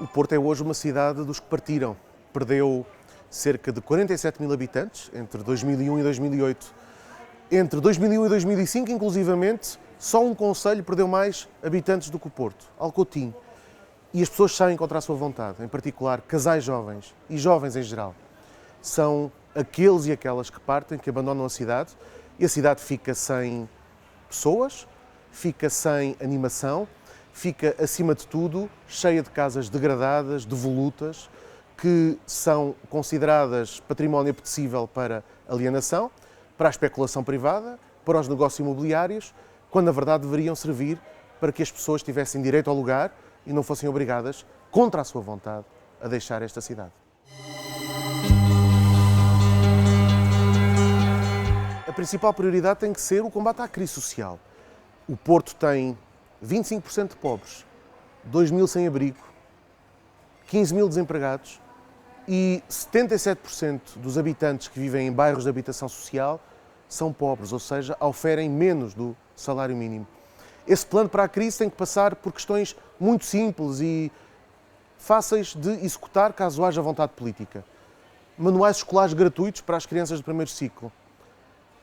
O Porto é hoje uma cidade dos que partiram. Perdeu cerca de 47 mil habitantes entre 2001 e 2008. Entre 2001 e 2005, inclusivamente, só um concelho perdeu mais habitantes do que o Porto, Alcotim. E as pessoas saem contra a sua vontade, em particular casais jovens e jovens em geral. São aqueles e aquelas que partem, que abandonam a cidade, e a cidade fica sem pessoas, fica sem animação, fica, acima de tudo, cheia de casas degradadas, devolutas, que são consideradas património apetecível para alienação, para a especulação privada, para os negócios imobiliários, quando na verdade deveriam servir para que as pessoas tivessem direito ao lugar e não fossem obrigadas, contra a sua vontade, a deixar esta cidade. A principal prioridade tem que ser o combate à crise social. O Porto tem 25% de pobres, 2 mil sem abrigo, 15 mil desempregados e 77% dos habitantes que vivem em bairros de habitação social são pobres, ou seja, oferem menos do salário mínimo. Esse plano para a crise tem que passar por questões muito simples e fáceis de executar caso haja vontade política. Manuais escolares gratuitos para as crianças do primeiro ciclo.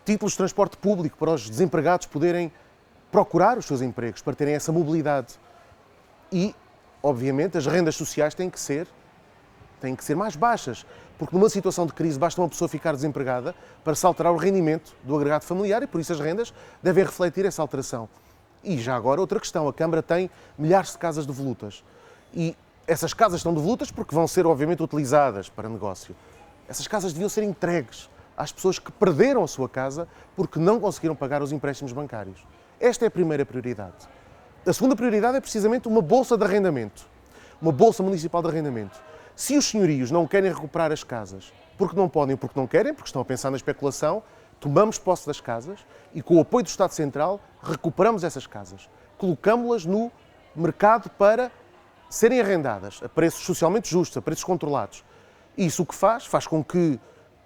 Títulos de transporte público para os desempregados poderem procurar os seus empregos, para terem essa mobilidade. E, obviamente, as rendas sociais têm que ser mais baixas, porque numa situação de crise basta uma pessoa ficar desempregada para se alterar o rendimento do agregado familiar e por isso as rendas devem refletir essa alteração. E já agora outra questão, a Câmara tem milhares de casas devolutas e essas casas estão devolutas porque vão ser obviamente utilizadas para negócio. Essas casas deviam ser entregues às pessoas que perderam a sua casa porque não conseguiram pagar os empréstimos bancários. Esta é a primeira prioridade. A segunda prioridade é precisamente uma bolsa de arrendamento, uma bolsa municipal de arrendamento. Se os senhorios não querem recuperar as casas, porque não podem ou porque não querem, porque estão a pensar na especulação, tomamos posse das casas e com o apoio do Estado Central recuperamos essas casas, colocamos-las no mercado para serem arrendadas a preços socialmente justos, a preços controlados. Isso o que faz com que,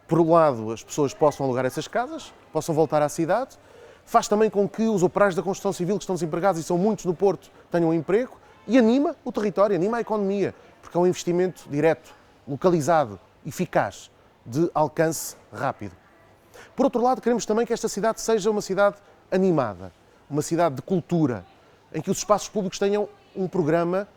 por um lado, as pessoas possam alugar essas casas, possam voltar à cidade, faz também com que os operários da construção civil que estão desempregados, e são muitos no Porto, tenham um emprego e anima o território, anima a economia, porque é um investimento direto, localizado, eficaz, de alcance rápido. Por outro lado, queremos também que esta cidade seja uma cidade animada, uma cidade de cultura, em que os espaços públicos tenham um programa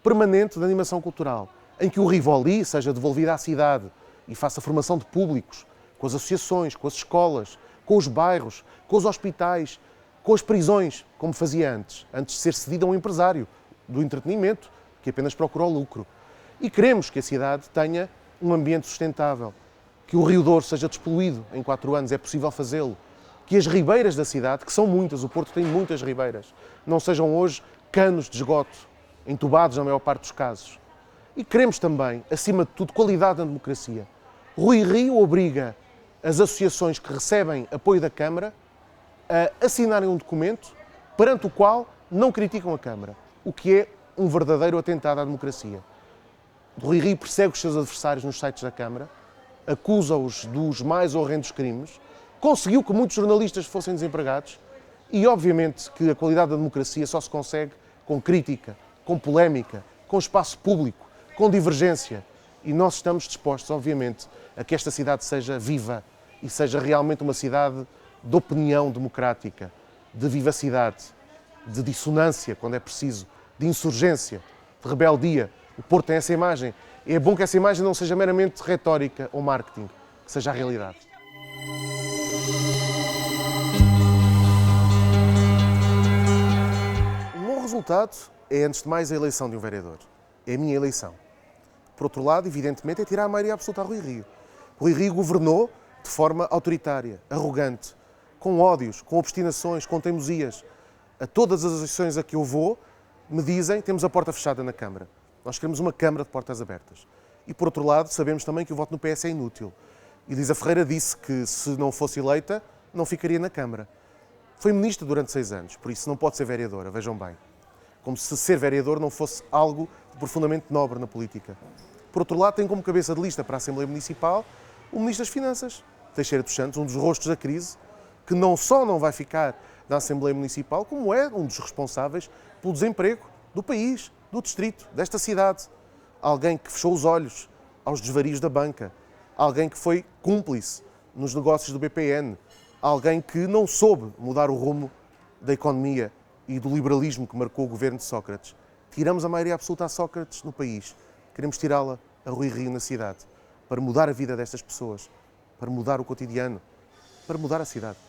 permanente de animação cultural, em que o Rivoli seja devolvido à cidade e faça formação de públicos, com as associações, com as escolas, com os bairros, com os hospitais, com as prisões, como fazia antes de ser cedido a um empresário do entretenimento, que apenas procura o lucro. E queremos que a cidade tenha um ambiente sustentável, que o Rio Douro seja despoluído em 4 anos, é possível fazê-lo, que as ribeiras da cidade, que são muitas, o Porto tem muitas ribeiras, não sejam hoje canos de esgoto, entubados na maior parte dos casos. E queremos também, acima de tudo, qualidade na democracia. Rui Rio obriga as associações que recebem apoio da Câmara a assinarem um documento perante o qual não criticam a Câmara, o que é um verdadeiro atentado à democracia. Rui Rio persegue os seus adversários nos sites da Câmara, acusa-os dos mais horrendos crimes, conseguiu que muitos jornalistas fossem desempregados e, obviamente, que a qualidade da democracia só se consegue com crítica, com polémica, com espaço público, com divergência. E nós estamos dispostos, obviamente, a que esta cidade seja viva e seja realmente uma cidade de opinião democrática, de vivacidade, de dissonância, quando é preciso, de insurgência, de rebeldia. O Porto tem essa imagem. É bom que essa imagem não seja meramente retórica ou marketing, que seja a realidade. Um bom resultado é, antes de mais, a eleição de um vereador. É a minha eleição. Por outro lado, evidentemente, é tirar a maioria absoluta a Rui Rio. Rui Rio governou de forma autoritária, arrogante, com ódios, com obstinações, com teimosias. A todas as associações a que eu vou, me dizem que temos a porta fechada na Câmara. Nós queremos uma Câmara de portas abertas. E, por outro lado, sabemos também que o voto no PS é inútil. Elisa Ferreira disse que, se não fosse eleita, não ficaria na Câmara. Foi ministra durante 6 anos, por isso não pode ser vereadora, vejam bem. Como se ser vereador não fosse algo profundamente nobre na política. Por outro lado, tem como cabeça de lista para a Assembleia Municipal o Ministro das Finanças, Teixeira dos Santos, um dos rostos da crise, que não só não vai ficar na Assembleia Municipal, como é um dos responsáveis pelo desemprego do país, do distrito, desta cidade. alguém que fechou os olhos aos desvarios da banca, alguém que foi cúmplice nos negócios do BPN, alguém que não soube mudar o rumo da economia e do liberalismo que marcou o governo de Sócrates. Tiramos a maioria absoluta a Sócrates no país. Queremos tirá-la a Rui Rio na cidade, para mudar a vida destas pessoas, para mudar o cotidiano, para mudar a cidade.